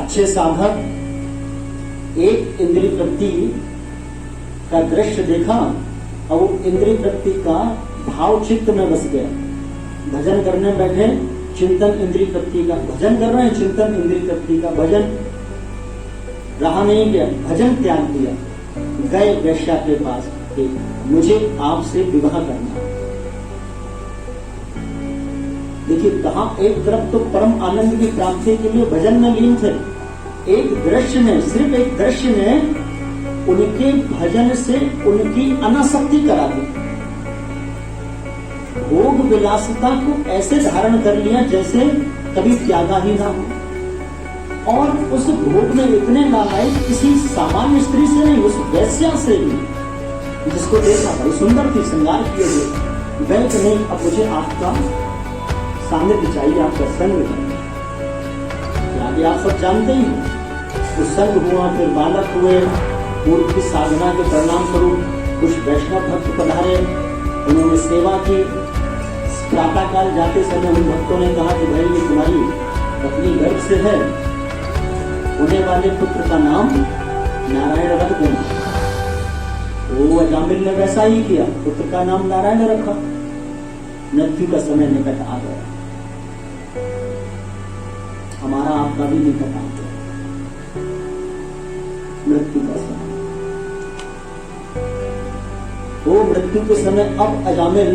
अच्छे साधक एक इंद्रिय वृत्ति का दृश्य देखा और वो इंद्रिय वृत्ति का भाव चित्त में बस गया। भजन करने बैठे, चिंतन इंद्रिय वृत्ति का, भजन कर रहे हैं, चिंतन इंद्रिय वृत्ति का, भजन रहा नहीं गया, भजन त्याग दिया, गए वैश्या के पास कि मुझे आपसे विवाह करना। देखिए कहा, एक तरफ तो परम आनंद की प्राप्ति के लिए भजन में लीन थे, एक दृश्य ने, सिर्फ एक दृश्य ने उनके भजन से उनकी अनासक्ति करा दी। भोग विलासिता को ऐसे धारण कर लिया जैसे कभी त्यागा ही ना हो, और उस भोग में इतने लालायित किसी सामान्य स्त्री से नहीं, उस वैश्या से भी, जिसको देखा बड़ी सुंदर थी, श्रृंगार किए हुए, वह कि नहीं अब मुझे आपका सानिध्य चाहिए, आपका संग चाहिए। आप सब जानते ही, तो संग हुआ, फिर बालक हुए, पूर्व की साधना के परिणाम स्वरूप कुछ वैष्णव भक्त पधारे, उन्होंने सेवा की। प्रातः काल जाते समय उन भक्तों ने कहा कि भाई ये तुम्हारी पत्नी गर्भ से है, होने वाले पुत्र का नाम नारायण रख देना। वो अजामिल ने वैसा ही किया, पुत्र का नाम नारायण रखा। मृत्यु का समय निकट आ गया, हमारा आपका भी निकट आ गया, मृत्यु का समय। वो मृत्यु के समय अब अजामिल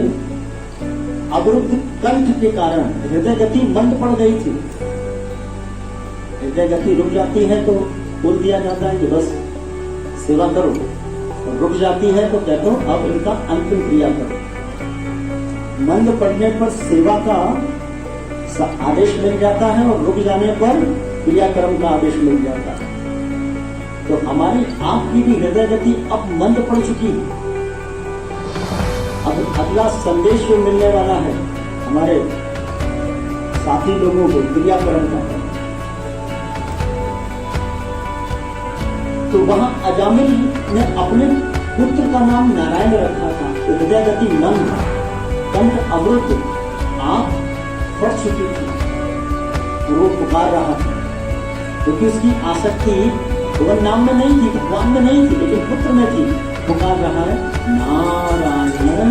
अवरुद्ध कंठ के कारण हृदय गति मंद पड़ गई थी। हृदय गति रुक जाती है तो बोल दिया जाता है कि बस सेवा करो, और रुक जाती है तो कहते हो अब इनका अंतिम क्रिया करो। मंद पड़ने पर सेवा का आदेश मिल जाता है और रुक जाने पर क्रियाक्रम का आदेश मिल जाता है। तो हमारी आपकी भी हृदय गति अब मंद पड़ चुकी है। अब अगला संदेश जो मिलने वाला है हमारे साथी लोगों को क्रियाक्रम का, तो वहां अजामिल ने अपने पुत्र का नाम नारायण रखा था। हृदय गति मंद, कंठ अवरुद्ध, आंख फट चुकी थी, वो पुकार रहा था क्योंकि उसकी आसक्ति भगवान नाम में नहीं थी, भगवान में नहीं थी, लेकिन पुत्र में थी। पुकार रहा है नारायण नारायण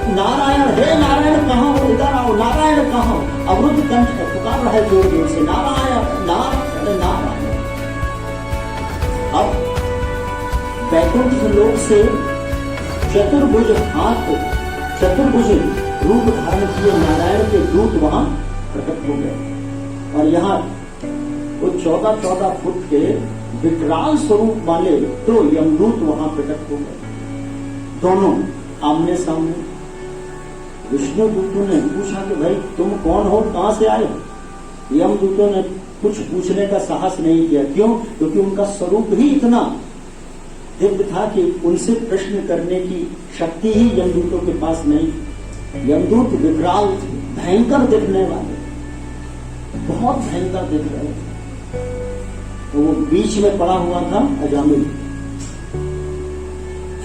नारायण, हे नारायण कहाँ हो, इधर आओ, नारायण कहाँ हो। अवरुद्ध कंठ पुकार रहा है जोर जोर से, नारायण नारायण नारायण। अब वैकुंठ लोक से चतुर्भुज हाथ, चतुर्भुज रूप धारण किए नारायण के दूत वहां प्रकट हो गए, और यहाँ वो 14-14 फुट के विकराल स्वरूप वाले दो यमदूत वहां प्रकट हो गए, दोनों आमने सामने। विष्णु दूतों ने पूछा कि भाई तुम कौन हो, कहां से आए हो। यमदूतों ने कुछ पूछने का साहस नहीं किया। क्यों? क्योंकि उनका स्वरूप ही इतना दिव्य था कि उनसे प्रश्न करने की शक्ति ही यमदूतों के पास नहीं थी। यमदूत विकराल थे, भयंकर दिखने वाले, बहुत भयंकर दिख रहे थे। तो वो बीच में पड़ा हुआ था अजामिल,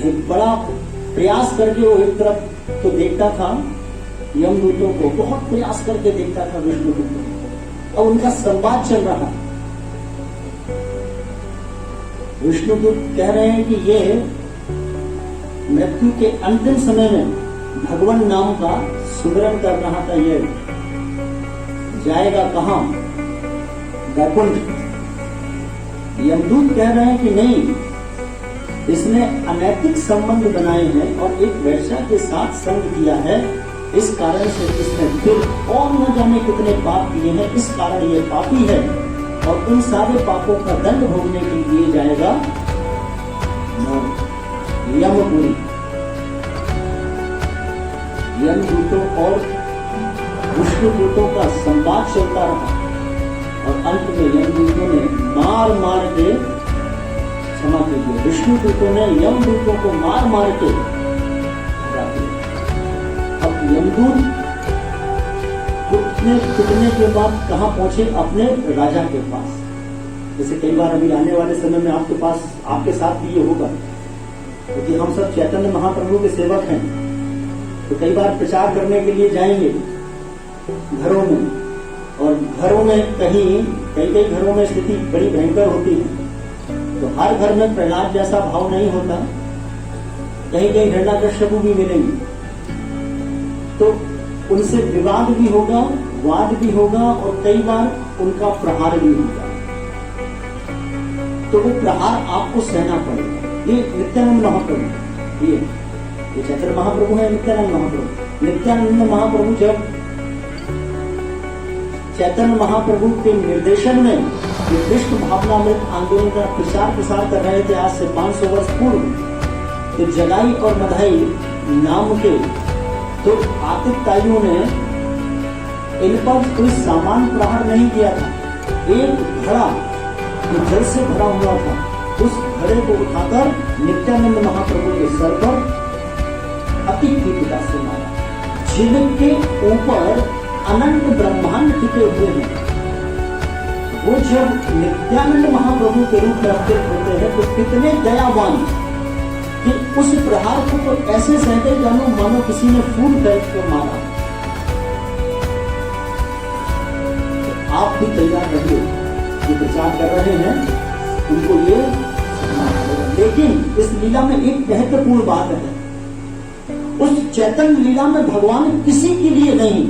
एक बड़ा प्रयास करके वो एक तरफ तो देखता था यमदूतों को, बहुत प्रयास करके देखता था विष्णुदूतों को, और उनका संवाद चल रहा। विष्णुदूत कह रहे हैं कि ये मृत्यु के अंतिम समय में भगवान नाम का सुमिरन कर रहा था, ये जाएगा कहां, वैकुंठ। यमदूत कह रहे हैं कि नहीं, इसने अनैतिक संबंध बनाए हैं और एक वैश्या के साथ संग किया है, इस कारण से इसने फिर और न जाने कितने पाप किए हैं, इस कारण ये पापी है, और उन सारे पापों का दंड भोगने के लिए जाएगा यमपुरी। यमदूतों और विष्णुदूतों का संवाद चलता रहा, और अंत में यमदूतों ने मार मार के, क्षमा कीजिए, विष्णुदूतों ने यमदूतों को मार मार के हरा दिया। अब यमदूत छूटने के बाद कहां पहुंचे? अपने राजा के पास। जैसे कई बार अभी आने वाले समय में आपके पास, आपके साथ भी ये होगा, क्योंकि हम सब चैतन्य महाप्रभु के सेवक हैं, तो कई बार प्रचार करने के लिए जाएंगे घरों में, और घरों में कई घरों में स्थिति बड़ी भयंकर होती है। तो हर घर में प्रहलाद जैसा भाव नहीं होता, कहीं हिरण्यकश्यप भी मिलेंगे, तो उनसे विवाद भी होगा, वाद भी होगा और कई बार उनका प्रहार भी होगा। तो वो प्रहार आपको सहना पड़ेगा। ये नित्यानंद महाप्रभु, ये चैतन्य महाप्रभु है, नित्यानंद महाप्रभु। नित्यानंद महाप्रभु जब चैतन्य महाप्रभु के निर्देशन में कृष्ण भावनामृत आंदोलन का प्रसार कर रहे थे आज से 500 वर्ष पूर्व, तो जगाई और मधाई नाम के तो आतिताइयों ने इन पर कोई सामान प्रहार नहीं किया था। एक घड़ा जो जल से भरा हुआ था, उस घड़े को उठाकर नित्यानंद महाप्रभु के सर पर अति तीव्रता से मारा, जिनके ऊपर अनंत ब्रह्मांड टिके हुए हैं। वो जब नित्यानंद महाप्रभु के रूप में अवतरित होते हैं तो कितने दयावान कि उस प्रहार को तो ऐसे सहते जानो मानो किसी ने फूल फेंक को मारा। तो आप भी तैयार रहिए, जो प्रचार कर रहे हैं उनको ये लेकिन इस लीला में एक महत्वपूर्ण बात है, उस चैतन्य लीला में भगवान किसी के लिए नहीं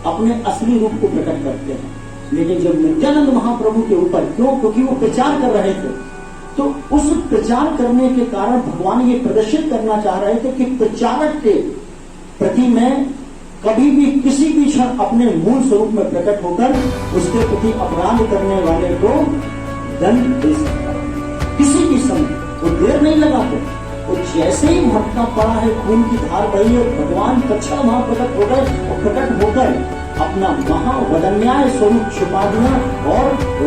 अपने असली रूप को प्रकट करते हैं। लेकिन जब नित्यानंद महाप्रभु के ऊपर, क्योंकि वो प्रचार कर रहे थे, तो उस प्रचार करने के कारण भगवान ये प्रदर्शित करना चाह रहे थे कि प्रचारक के प्रति मैं कभी भी किसी भी क्षण अपने मूल स्वरूप में प्रकट होकर उसके प्रति अपराध करने वाले को दंड दे सकता हूं। किसी भी समय वो देर नहीं लगाते, वो जैसे ही भटका पड़ा है, खून की धार बही है, भगवान तत्क्षण वहां प्रकट हो गए और प्रकट होकर अपना महावदन्याय स्वरूप छुपा दिया और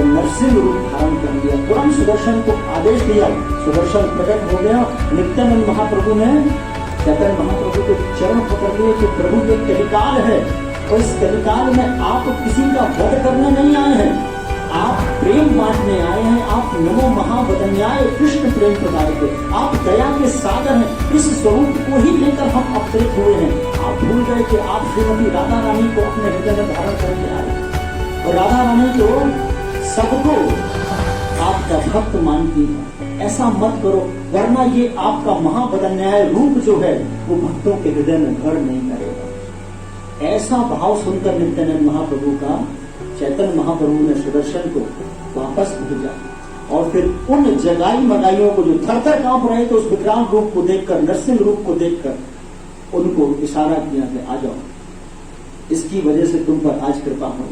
नरसिंह रूप धारण कर लिया। तुरंत सुदर्शन को आदेश दिया, सुदर्शन प्रकट हो गया। नित्यानंद महाप्रभु ने चैतन्य महाप्रभु के चरण पकड़ लिए कि प्रभु ये कलिकाल है और इस कलिकाल में आप किसी का वध करने नहीं आए हैं, आप प्रेम बांटने आए हैं। आप नमो महावदन्याय कृष्ण प्रेम प्रदाय थे, आप दया के सागर हैं। इस स्वरूप को ही लेकर हम अवतरित हुए हैं। आप भूल गए कि आप श्रीमती राधा रानी को अपने हृदय में धारण करके आए और राधा रानी तो सबको आपका भक्त मानती है। ऐसा मत करो, वरना ये आपका महावदन्याय रूप जो है वो भक्तों के हृदय में घर नहीं करेगा। ऐसा भाव सुनकर नित्यानंद महाप्रभु का चैतन्य महाप्रभु ने सुदर्शन को वापस भेजा और फिर उन जगाई मगाइयों को जो थर थर कांप रहे थे, उस विकराल रूप को देखकर, नरसिंह रूप को देखकर उनको इशारा किया कि आ जाओ, इसकी वजह से तुम पर आज कृपा हो।